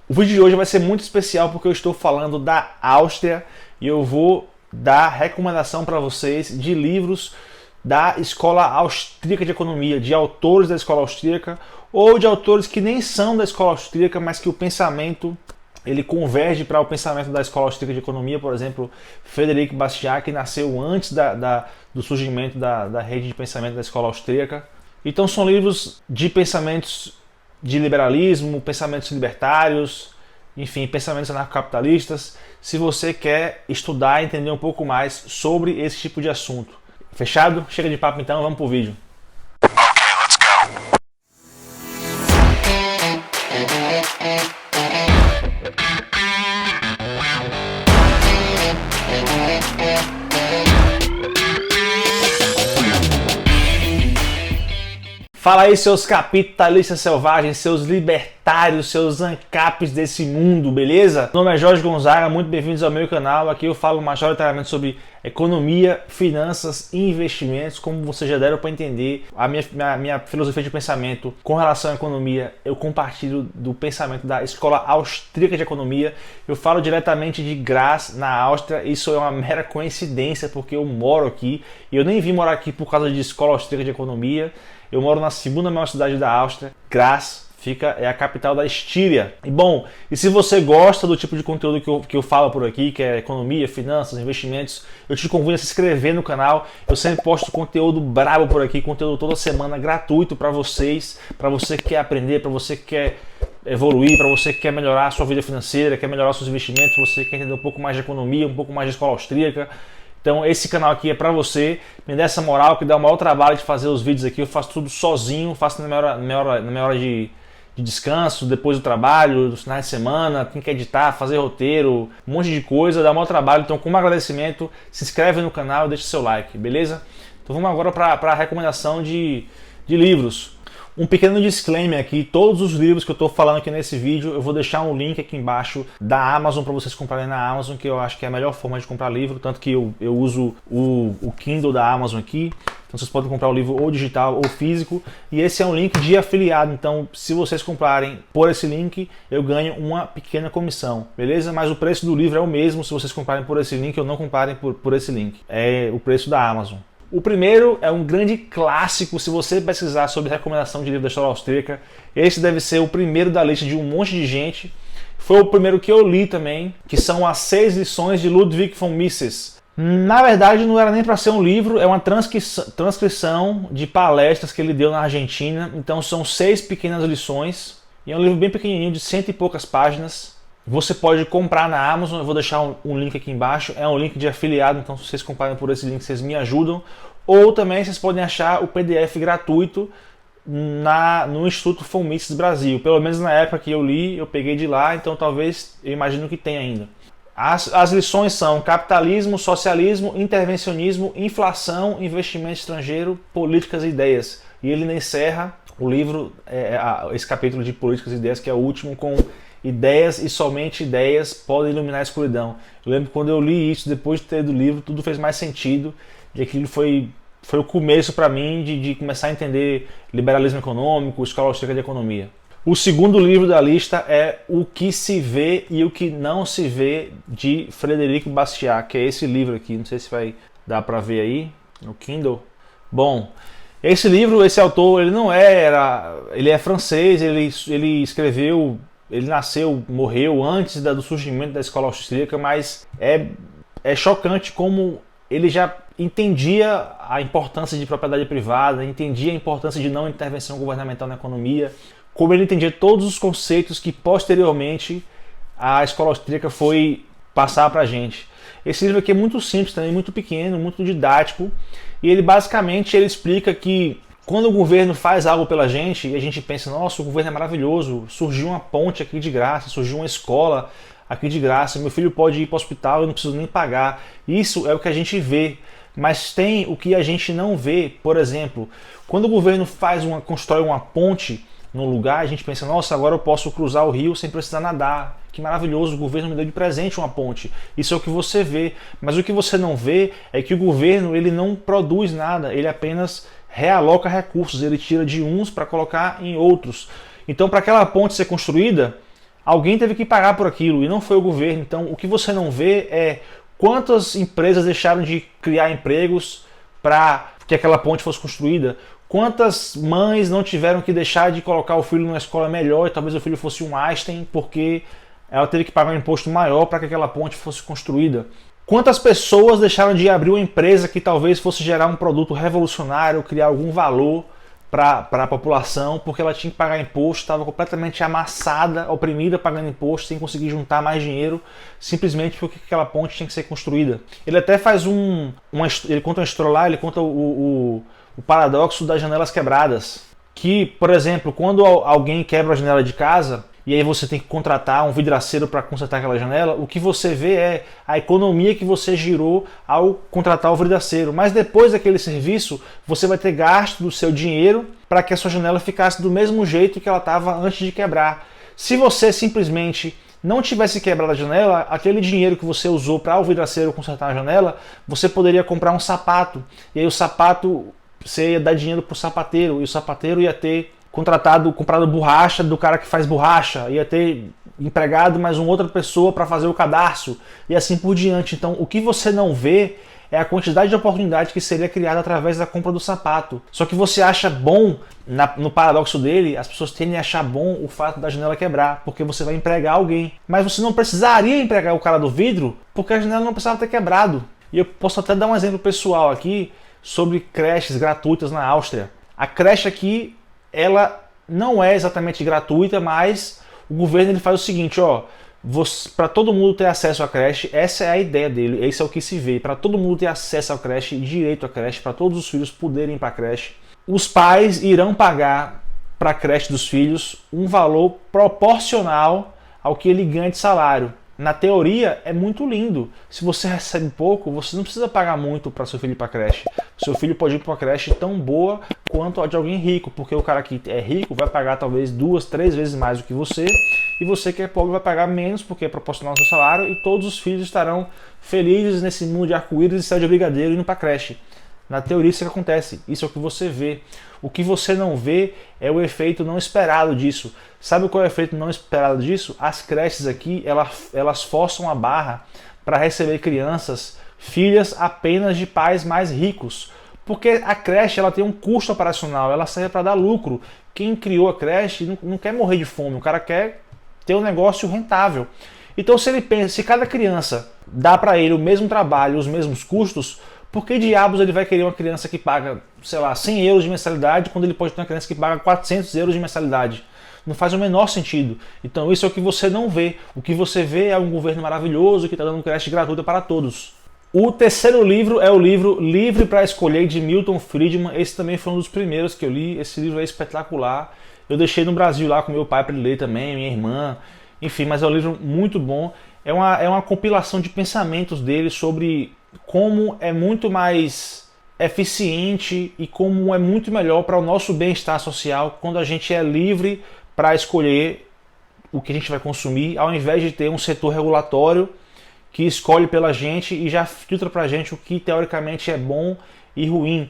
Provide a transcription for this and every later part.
O vídeo de hoje vai ser muito especial porque eu estou falando da Áustria e eu vou dar recomendação para vocês de livros da Escola Austríaca de Economia, de autores da Escola Austríaca ou de autores que nem são da Escola Austríaca, mas que o pensamento ele converge para o pensamento da Escola Austríaca de Economia. Por exemplo, Frederic Bastiat, que nasceu antes do surgimento da rede de pensamento da Escola Austríaca. Então são livros de pensamentos de liberalismo, pensamentos libertários, enfim, pensamentos anarcocapitalistas, se você quer estudar e entender um pouco mais sobre esse tipo de assunto. Fechado? Chega de papo então, vamos pro vídeo. Fala aí, seus capitalistas selvagens, seus libertários, seus ANCAPs desse mundo, beleza? Meu nome é Jorge Gonzaga, muito bem-vindos ao meu canal. Aqui eu falo majoritariamente sobre economia, finanças e investimentos. Como vocês já deram para entender, a minha filosofia de pensamento com relação à economia, eu compartilho do pensamento da Escola Austríaca de Economia. Eu falo diretamente de Graz, na Áustria. Isso é uma mera coincidência, porque eu moro aqui e eu nem vim morar aqui por causa de Escola Austríaca de Economia. Eu moro na segunda maior cidade da Áustria, Graz, é a capital da Estíria. E bom, e se você gosta do tipo de conteúdo que eu falo por aqui, que é economia, finanças, investimentos, eu te convido a se inscrever no canal. Eu sempre posto conteúdo brabo por aqui, conteúdo toda semana gratuito para vocês, para você que quer aprender, para você que quer evoluir, para você que quer melhorar a sua vida financeira, quer melhorar seus investimentos, você quer entender um pouco mais de economia, um pouco mais de escola austríaca. Então esse canal aqui é para você, me dá essa moral, que dá o maior trabalho de fazer os vídeos aqui. Eu faço tudo sozinho, faço na minha hora de descanso, depois do trabalho, dos finais de semana, tem que editar, fazer roteiro, um monte de coisa, dá o maior trabalho. Então, como agradecimento, se inscreve no canal e deixa seu like, beleza? Então vamos agora para a recomendação de livros. Um pequeno disclaimer aqui, todos os livros que eu estou falando aqui nesse vídeo, eu vou deixar um link aqui embaixo da Amazon para vocês comprarem na Amazon, que eu acho que é a melhor forma de comprar livro, tanto que eu uso o Kindle da Amazon aqui, então vocês podem comprar o livro ou digital ou físico, e esse é um link de afiliado, então se vocês comprarem por esse link, eu ganho uma pequena comissão, beleza? Mas o preço do livro é o mesmo se vocês comprarem por esse link ou não comprarem por esse link, é o preço da Amazon. O primeiro é um grande clássico. Se você pesquisar sobre recomendação de livro da Escola Austríaca, esse deve ser o primeiro da lista de um monte de gente. Foi o primeiro que eu li também, que são as 6 lições de Ludwig von Mises. Na verdade, não era nem para ser um livro, é uma transcrição de palestras que ele deu na Argentina. Então são 6 pequenas lições, e é um livro bem pequenininho, de 100 e poucas páginas. Você pode comprar na Amazon, eu vou deixar um link aqui embaixo, é um link de afiliado, então se vocês comprarem por esse link, vocês me ajudam. Ou também vocês podem achar o PDF gratuito no Instituto von Mises Brasil. Pelo menos na época que eu li, eu peguei de lá, então talvez, eu imagino que tenha ainda. As lições são capitalismo, socialismo, intervencionismo, inflação, investimento estrangeiro, políticas e ideias. E ele encerra o livro, esse capítulo de políticas e ideias, que é o último, com ideias e somente ideias podem iluminar a escuridão. Eu lembro que quando eu li isso, depois de ter lido o livro, tudo fez mais sentido. E aquilo foi o começo para mim de começar a entender liberalismo econômico, escola austríaca de economia. O segundo livro da lista é O que se vê e o que não se vê, de Frederic Bastiat, que é esse livro aqui. Não sei se vai dar para ver aí no Kindle. Bom, esse livro, esse autor, ele é francês, ele escreveu. Ele morreu antes do surgimento da escola austríaca, mas é chocante como ele já entendia a importância de propriedade privada, entendia a importância de não intervenção governamental na economia, como ele entendia todos os conceitos que posteriormente a escola austríaca foi passar para a gente. Esse livro aqui é muito simples também, muito pequeno, muito didático, e ele basicamente explica que quando o governo faz algo pela gente e a gente pensa, nossa, o governo é maravilhoso, surgiu uma ponte aqui de graça, surgiu uma escola aqui de graça, meu filho pode ir para o hospital, eu não preciso nem pagar. Isso é o que a gente vê, mas tem o que a gente não vê. Por exemplo, quando o governo constrói uma ponte num lugar, a gente pensa, nossa, agora eu posso cruzar o rio sem precisar nadar. Que maravilhoso, o governo me deu de presente uma ponte. Isso é o que você vê, mas o que você não vê é que o governo ele não produz nada, ele apenas realoca recursos, ele tira de uns para colocar em outros. Então, para aquela ponte ser construída, Alguém teve que pagar por aquilo e não foi o governo. Então, o que você não vê é quantas empresas deixaram de criar empregos para que aquela ponte fosse construída. Quantas mães não tiveram que deixar de colocar o filho numa escola melhor e talvez o filho fosse um Einstein porque ela teve que pagar um imposto maior para que aquela ponte fosse construída. Quantas pessoas deixaram de abrir uma empresa que talvez fosse gerar um produto revolucionário, criar algum valor para a população, porque ela tinha que pagar imposto, estava completamente amassada, oprimida, pagando imposto, sem conseguir juntar mais dinheiro, simplesmente porque aquela ponte tinha que ser construída. Ele até faz ele conta uma história lá, ele conta o paradoxo das janelas quebradas. Que, por exemplo, quando alguém quebra a janela de casa, e aí você tem que contratar um vidraceiro para consertar aquela janela, o que você vê é a economia que você girou ao contratar o vidraceiro. Mas depois daquele serviço, você vai ter gasto do seu dinheiro para que a sua janela ficasse do mesmo jeito que ela estava antes de quebrar. Se você simplesmente não tivesse quebrado a janela, aquele dinheiro que você usou para o vidraceiro consertar a janela, você poderia comprar um sapato. E aí o sapato, você ia dar dinheiro para o sapateiro, e o sapateiro ia ter comprado borracha do cara que faz borracha, ia ter empregado mais uma outra pessoa para fazer o cadarço e assim por diante. Então, o que você não vê é a quantidade de oportunidade que seria criada através da compra do sapato. Só que você acha bom, no paradoxo dele, as pessoas tendem a achar bom o fato da janela quebrar, porque você vai empregar alguém. Mas você não precisaria empregar o cara do vidro, porque a janela não precisava ter quebrado. E eu posso até dar um exemplo pessoal aqui sobre creches gratuitas na Áustria. A creche aqui, ela não é exatamente gratuita, mas o governo ele faz o seguinte, para todo mundo ter acesso à creche, essa é a ideia dele, esse é o que se vê, para todo mundo ter acesso à creche, direito à creche, para todos os filhos poderem ir para a creche. Os pais irão pagar para a creche dos filhos um valor proporcional ao que ele ganha de salário. Na teoria é muito lindo. Se você recebe pouco, você não precisa pagar muito para seu filho ir para a creche. Seu filho pode ir para uma creche tão boa quanto a de alguém rico, porque o cara que é rico vai pagar talvez 2, 3 vezes mais do que você, e você que é pobre vai pagar menos porque é proporcional ao seu salário, e todos os filhos estarão felizes nesse mundo de arco-íris e céu de brigadeiro indo para a creche. Na teoria isso é o que acontece, isso é o que você vê. O que você não vê é o efeito não esperado disso. Sabe qual é o efeito não esperado disso? As creches aqui, elas forçam a barra para receber crianças, filhas apenas de pais mais ricos. Porque a creche ela tem um custo operacional, ela serve para dar lucro. Quem criou a creche não quer morrer de fome, o cara quer ter um negócio rentável. Então se ele pensa, se cada criança dá para ele o mesmo trabalho, os mesmos custos, por que diabos ele vai querer uma criança que paga, sei lá, 100 euros de mensalidade quando ele pode ter uma criança que paga 400 euros de mensalidade? Não faz o menor sentido. Então isso é o que você não vê. O que você vê é um governo maravilhoso que está dando creche gratuita para todos. O terceiro livro é o livro Livre para Escolher, de Milton Friedman. Esse também foi um dos primeiros que eu li. Esse livro é espetacular. Eu deixei no Brasil lá com meu pai para ele ler também, minha irmã. Enfim, mas é um livro muito bom. É uma compilação de pensamentos dele sobre como é muito mais eficiente e como é muito melhor para o nosso bem-estar social quando a gente é livre para escolher o que a gente vai consumir, ao invés de ter um setor regulatório que escolhe pela gente e já filtra para a gente o que teoricamente é bom e ruim.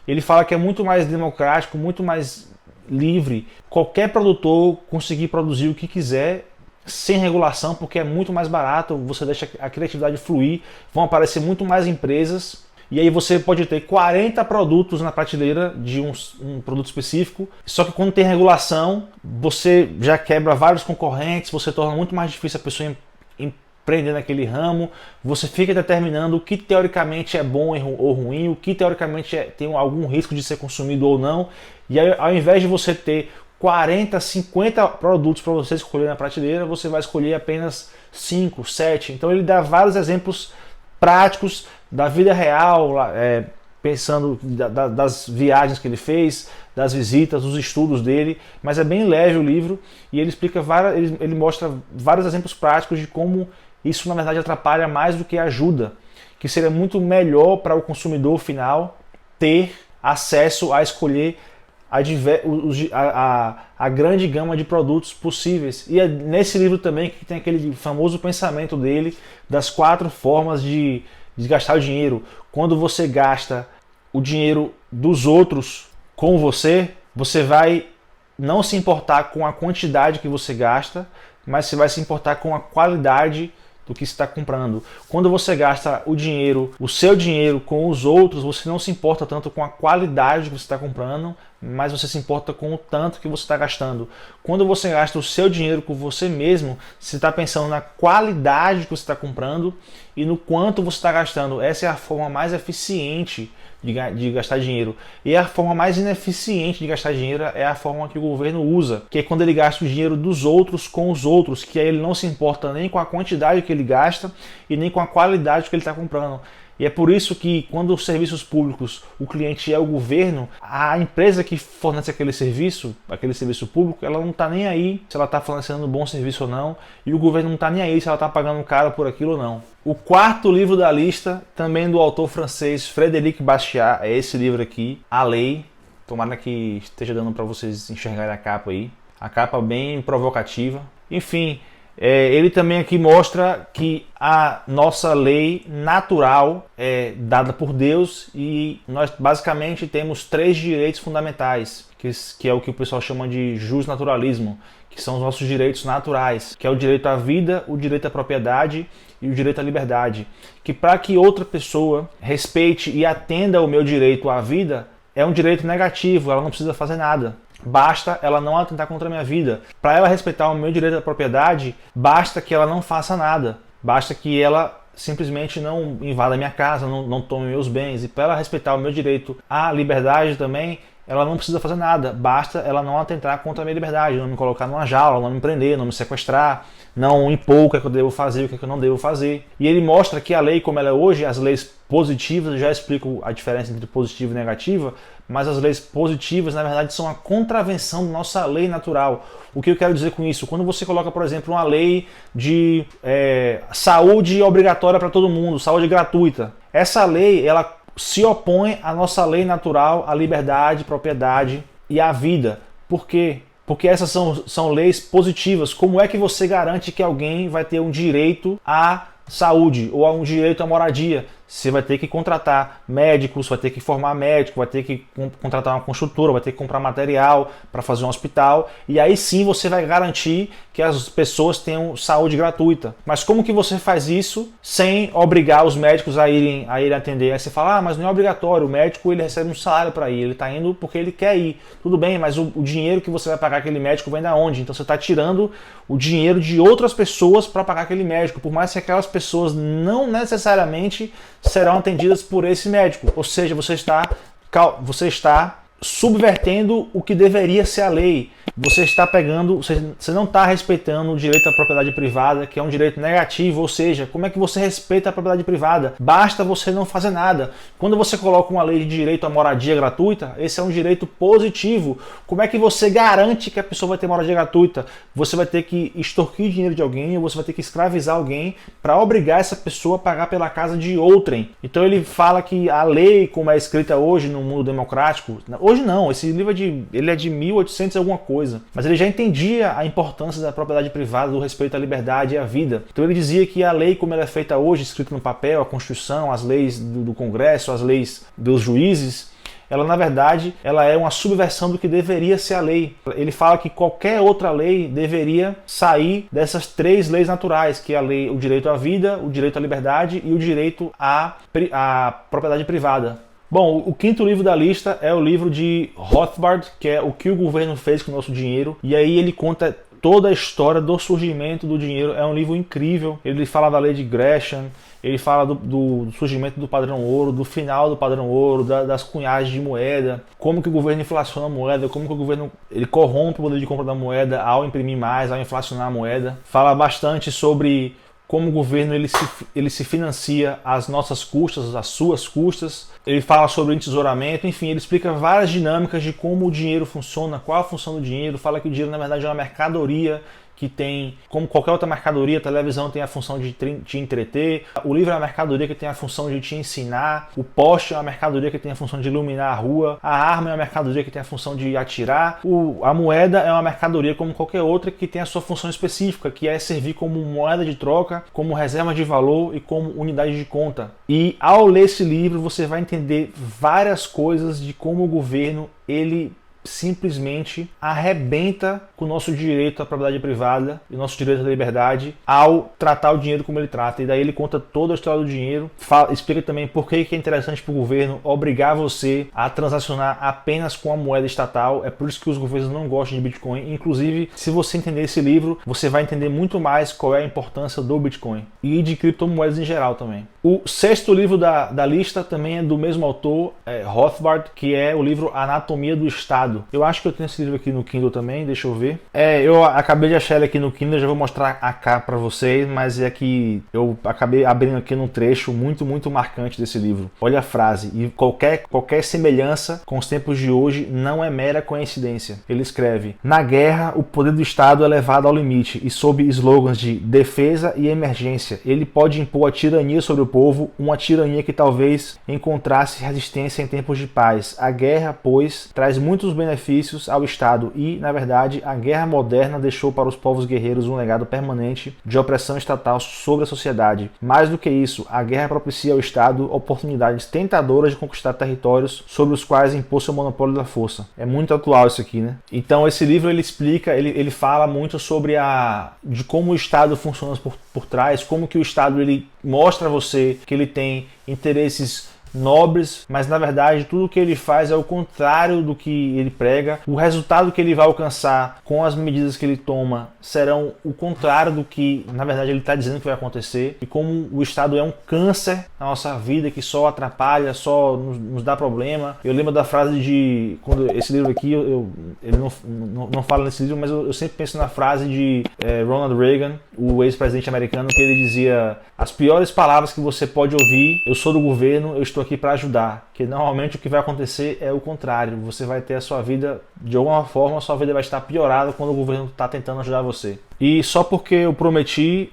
Ele fala que é muito mais democrático, muito mais livre, qualquer produtor conseguir produzir o que quiser sem regulação, porque é muito mais barato, você deixa a criatividade fluir, vão aparecer muito mais empresas, e aí você pode ter 40 produtos na prateleira de um produto específico, só que quando tem regulação, você já quebra vários concorrentes, você torna muito mais difícil a pessoa empreender naquele ramo, você fica determinando o que teoricamente é bom ou ruim, o que teoricamente tem algum risco de ser consumido ou não, e aí, ao invés de você ter 40, 50 produtos para você escolher na prateleira, você vai escolher apenas 5, 7. Então ele dá vários exemplos práticos da vida real, pensando das viagens que ele fez, das visitas, dos estudos dele, mas é bem leve o livro e ele explica ele mostra vários exemplos práticos de como isso na verdade atrapalha mais do que ajuda, que seria muito melhor para o consumidor final ter acesso a escolher a grande gama de produtos possíveis. E é nesse livro também que tem aquele famoso pensamento dele das 4 formas de gastar o dinheiro. Quando você gasta o dinheiro dos outros com você vai não se importar com a quantidade que você gasta, mas você vai se importar com a qualidade do que você está comprando. Quando você gasta o dinheiro, o seu dinheiro com os outros, você não se importa tanto com a qualidade que você está comprando, mas você se importa com o tanto que você está gastando. Quando você gasta o seu dinheiro com você mesmo, você está pensando na qualidade que você está comprando e no quanto você está gastando. Essa é a forma mais eficiente de gastar dinheiro. E a forma mais ineficiente de gastar dinheiro é a forma que o governo usa, que é quando ele gasta o dinheiro dos outros com os outros, que aí ele não se importa nem com a quantidade que ele gasta e nem com a qualidade que ele está comprando. E é por isso que quando os serviços públicos, o cliente é o governo, a empresa que fornece aquele serviço público, ela não está nem aí se ela está fornecendo um bom serviço ou não, e o governo não está nem aí se ela está pagando caro por aquilo ou não. O quarto livro da lista, também do autor francês Frédéric Bastiat, é esse livro aqui, A Lei. Tomara que esteja dando para vocês enxergarem a capa aí. A capa bem provocativa. Enfim, ele também aqui mostra que a nossa lei natural é dada por Deus e nós basicamente temos 3 direitos fundamentais, que é o que o pessoal chama de justnaturalismo, que são os nossos direitos naturais, que é o direito à vida, o direito à propriedade e o direito à liberdade. Que para que outra pessoa respeite e atenda ao meu direito à vida, é um direito negativo, ela não precisa fazer nada. Basta ela não atentar contra a minha vida. Para ela respeitar o meu direito à propriedade, basta que ela não faça nada. Basta que ela simplesmente não invada a minha casa, não tome meus bens. E para ela respeitar o meu direito à liberdade também, ela não precisa fazer nada. Basta ela não atentar contra a minha liberdade, não me colocar numa jaula, não me prender, não me sequestrar, não impor o que é que eu devo fazer, o que é que eu não devo fazer. E ele mostra que a lei como ela é hoje, as leis positivas, eu já explico a diferença entre positiva e negativa, mas as leis positivas, na verdade, são a contravenção da nossa lei natural. O que eu quero dizer com isso? Quando você coloca, por exemplo, uma lei de saúde obrigatória para todo mundo, saúde gratuita, essa lei, ela se opõe à nossa lei natural, à liberdade, propriedade e à vida. Por quê? Porque essas são leis positivas. Como é que você garante que alguém vai ter um direito à saúde ou a um direito à moradia? Você vai ter que contratar médicos, vai ter que formar médico, vai ter que contratar uma construtora, vai ter que comprar material para fazer um hospital, e aí sim você vai garantir que as pessoas tenham saúde gratuita. Mas como que você faz isso sem obrigar os médicos a irem atender? Aí você fala, mas não é obrigatório, o médico ele recebe um salário para ir, ele está indo porque ele quer ir. Tudo bem, mas o dinheiro que você vai pagar aquele médico vem da onde? Então você está tirando o dinheiro de outras pessoas para pagar aquele médico, por mais que aquelas pessoas não necessariamente serão atendidas por esse médico. Ou seja, você está subvertendo o que deveria ser a lei. Você não está respeitando o direito à propriedade privada, que é um direito negativo, ou seja, como é que você respeita a propriedade privada? Basta você não fazer nada. Quando você coloca uma lei de direito à moradia gratuita, esse é um direito positivo. Como é que você garante que a pessoa vai ter moradia gratuita? Você vai ter que extorquir dinheiro de alguém, ou você vai ter que escravizar alguém para obrigar essa pessoa a pagar pela casa de outrem. Então ele fala que a lei, como é escrita hoje no mundo democrático, hoje não, esse livro ele é de 1800 e alguma coisa, mas ele já entendia a importância da propriedade privada, do respeito à liberdade e à vida. Então ele dizia que a lei como ela é feita hoje, escrita no papel, a Constituição, as leis do Congresso, as leis dos juízes, ela na verdade ela é uma subversão do que deveria ser a lei. Ele fala que qualquer outra lei deveria sair dessas 3 leis naturais, que é a lei, o direito à vida, o direito à liberdade e o direito à propriedade privada. Bom, o quinto livro da lista é o livro de Rothbard, que é O que o governo fez com o nosso dinheiro. E aí ele conta toda a história do surgimento do dinheiro. É um livro incrível. Ele fala da lei de Gresham, ele fala do surgimento do padrão ouro, do final do padrão ouro, das cunhagens de moeda, como que o governo inflaciona a moeda, como que o governo ele corrompe o poder de compra da moeda ao imprimir mais, ao inflacionar a moeda. Fala bastante sobre como o governo ele se financia às nossas custas, às suas custas. Ele fala sobre o entesouramento, enfim, ele explica várias dinâmicas de como o dinheiro funciona, qual a função do dinheiro. Fala que o dinheiro na verdade é uma mercadoria que tem, como qualquer outra mercadoria, a televisão tem a função de te entreter, o livro é uma mercadoria que tem a função de te ensinar, o poste é uma mercadoria que tem a função de iluminar a rua, a arma é uma mercadoria que tem a função de atirar, a moeda é uma mercadoria como qualquer outra que tem a sua função específica, que é servir como moeda de troca, como reserva de valor e como unidade de conta. E ao ler esse livro você vai entender várias coisas de como o governo ele simplesmente arrebenta com o nosso direito à propriedade privada e o nosso direito à liberdade ao tratar o dinheiro como ele trata. E daí ele conta toda a história do dinheiro, explica também por que é interessante para o governo obrigar você a transacionar apenas com a moeda estatal. É por isso que os governos não gostam de Bitcoin. Inclusive, se você entender esse livro, você vai entender muito mais qual é a importância do Bitcoin e de criptomoedas em geral também. O sexto livro da lista também é do mesmo autor, Rothbard, que é o livro Anatomia do Estado. Eu acho que eu tenho esse livro aqui no Kindle também, deixa eu ver. Eu acabei de achar ele aqui no Kindle, já vou mostrar a capa para vocês, mas é que eu acabei abrindo aqui num trecho muito marcante desse livro. Olha a frase: e qualquer semelhança com os tempos de hoje não é mera coincidência. Ele escreve: na guerra, o poder do Estado é levado ao limite e sob slogans de defesa e emergência, ele pode impor a tirania sobre o povo, uma tirania que talvez encontrasse resistência em tempos de paz. A guerra, pois, traz muitos benefícios ao Estado e, na verdade, a guerra moderna deixou para os povos guerreiros um legado permanente de opressão estatal sobre a sociedade. Mais do que isso, a guerra propicia ao Estado oportunidades tentadoras de conquistar territórios sobre os quais impor seu monopólio da força. É muito atual isso aqui, né? Então esse livro ele explica, ele fala muito sobre de como o Estado funciona por trás, como que o Estado ele mostra a você que ele tem interesses nobres, mas na verdade tudo que ele faz é o contrário do que ele prega. O resultado que ele vai alcançar com as medidas que ele toma serão o contrário do que na verdade ele está dizendo que vai acontecer. E como o Estado é um câncer na nossa vida que só atrapalha, só nos dá problema. Eu lembro da frase de, quando esse livro aqui, ele não fala nesse livro, mas eu sempre penso na frase de Ronald Reagan, o ex-presidente americano, que ele dizia: as piores palavras que você pode ouvir: eu sou do governo, eu estou aqui para ajudar. Que normalmente o que vai acontecer é o contrário. Você vai ter a sua vida, de alguma forma, a sua vida vai estar piorada quando o governo está tentando ajudar você. E só porque eu prometi,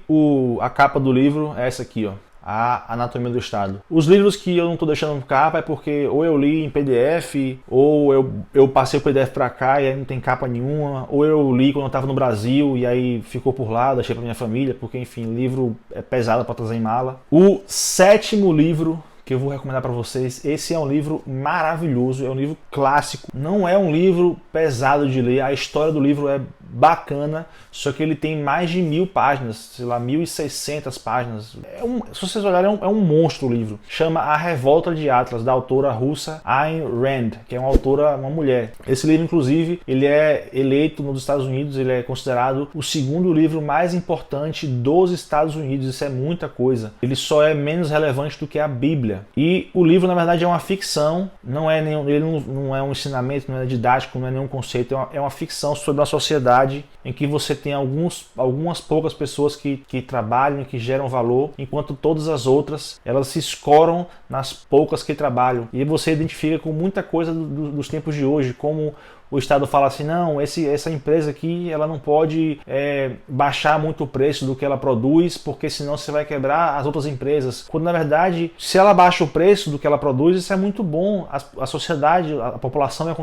a capa do livro é essa aqui, ó. A Anatomia do Estado. Os livros que eu não estou deixando no capa é porque ou eu li em PDF, ou eu passei o PDF para cá e aí não tem capa nenhuma, ou eu li quando eu estava no Brasil e aí ficou por lá, deixei para minha família, porque enfim, livro é pesado para trazer em mala. O sétimo livro que eu vou recomendar para vocês, esse é um livro maravilhoso, é um livro clássico, não é um livro pesado de ler, a história do livro é bacana, só que ele tem mais de 1000 páginas, sei lá, 1600 páginas. Se vocês olharem, é um monstro o livro. Chama A Revolta de Atlas, da autora russa Ayn Rand, que é uma autora, uma mulher. Esse livro, inclusive, ele é eleito nos Estados Unidos, ele é considerado o segundo livro mais importante dos Estados Unidos. Isso é muita coisa. Ele só é menos relevante do que a Bíblia. E o livro, na verdade, é uma ficção, ele não é um ensinamento, não é didático, não é nenhum conceito, é uma ficção sobre uma sociedade em que você tem algumas poucas pessoas que trabalham e que geram valor, enquanto todas as outras elas se escoram nas poucas que trabalham. E você identifica com muita coisa dos tempos de hoje, como o Estado fala assim: não, essa empresa aqui ela não pode baixar muito o preço do que ela produz, porque senão você vai quebrar as outras empresas. Quando na verdade, se ela baixa o preço do que ela produz, isso é muito bom. A sociedade, a população vai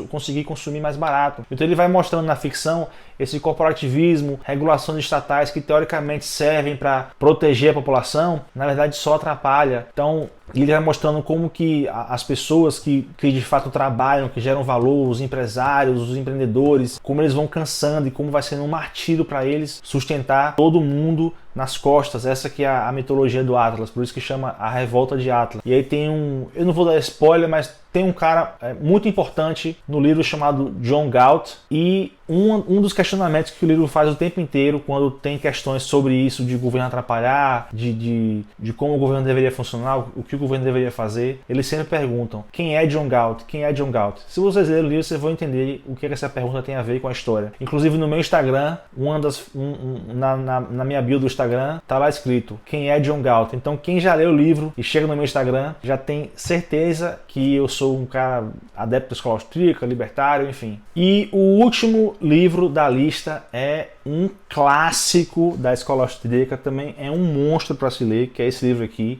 conseguir consumir mais barato. Então ele vai mostrando na ficção esse corporativismo, regulações estatais que teoricamente servem para proteger a população, na verdade só atrapalha. Então ele vai mostrando como que as pessoas que de fato trabalham, que geram valor, os empresários, os empreendedores, como eles vão cansando e como vai sendo um martírio para eles sustentar todo mundo nas costas. Essa que é a mitologia do Atlas, por isso que chama A Revolta de Atlas. E aí tem eu não vou dar spoiler, mas tem um cara muito importante no livro chamado John Galt, e um dos questionamentos que o livro faz o tempo inteiro quando tem questões sobre isso, de governo atrapalhar, de como o governo deveria funcionar, o que o governo deveria fazer, eles sempre perguntam: quem é John Galt? Quem é John Galt? Se vocês lerem o livro, vocês vão entender o que essa pergunta tem a ver com a história. Inclusive no meu Instagram, na minha bio do Instagram, tá lá escrito: quem é John Galt? Então quem já leu o livro e chega no meu Instagram já tem certeza que eu sou um cara adepto da escola austríaca, libertário, enfim. E o último livro da lista é um clássico da escola austríaca, também é um monstro para se ler, que é esse livro aqui,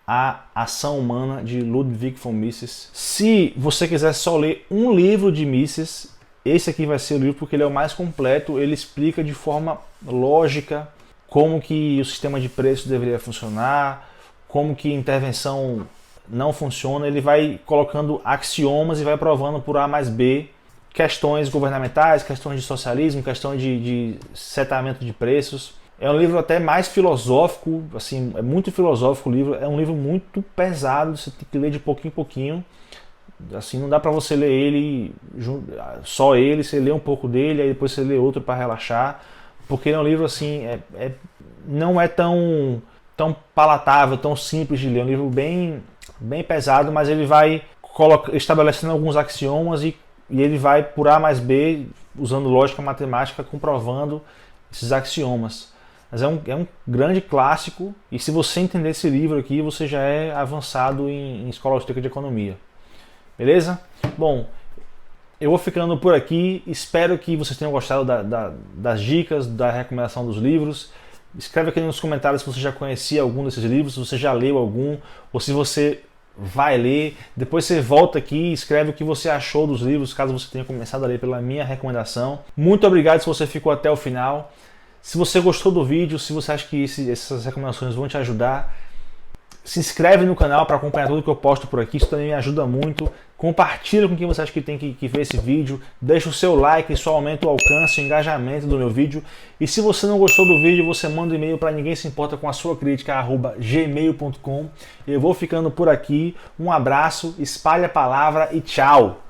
A Ação Humana, de Ludwig von Mises. Se você quiser só ler um livro de Mises, esse aqui vai ser o livro, porque ele é o mais completo. Ele explica de forma lógica como que o sistema de preços deveria funcionar, como que intervenção não funciona. Ele vai colocando axiomas e vai provando por A mais B questões governamentais, questões de socialismo, questões de setamento de preços. É um livro até mais filosófico, assim, é muito filosófico o livro, é um livro muito pesado, você tem que ler de pouquinho em pouquinho. Assim, não dá para você ler ele, só ele, você lê um pouco dele, aí depois você lê outro para relaxar, porque ele é um livro assim, não é tão palatável, tão simples de ler, é um livro bem pesado, mas ele vai estabelecendo alguns axiomas e ele vai por A mais B, usando lógica matemática, comprovando esses axiomas. Mas é um grande clássico, e se você entender esse livro aqui, você já é avançado em escola austríaca de economia. Beleza? Bom, eu vou ficando por aqui, espero que vocês tenham gostado das dicas, da recomendação dos livros. Escreve aqui nos comentários se você já conhecia algum desses livros, se você já leu algum, ou se você vai ler. Depois você volta aqui e escreve o que você achou dos livros, caso você tenha começado a ler pela minha recomendação. Muito obrigado se você ficou até o final. Se você gostou do vídeo, se você acha que essas recomendações vão te ajudar, se inscreve no canal para acompanhar tudo que eu posto por aqui, isso também me ajuda muito. Compartilha com quem você acha que tem que ver esse vídeo, deixa o seu like, isso aumenta o alcance, o engajamento do meu vídeo. E se você não gostou do vídeo, você manda um e-mail para ninguém se importa com a sua crítica, @gmail.com. Eu vou ficando por aqui, um abraço, espalhe a palavra e tchau!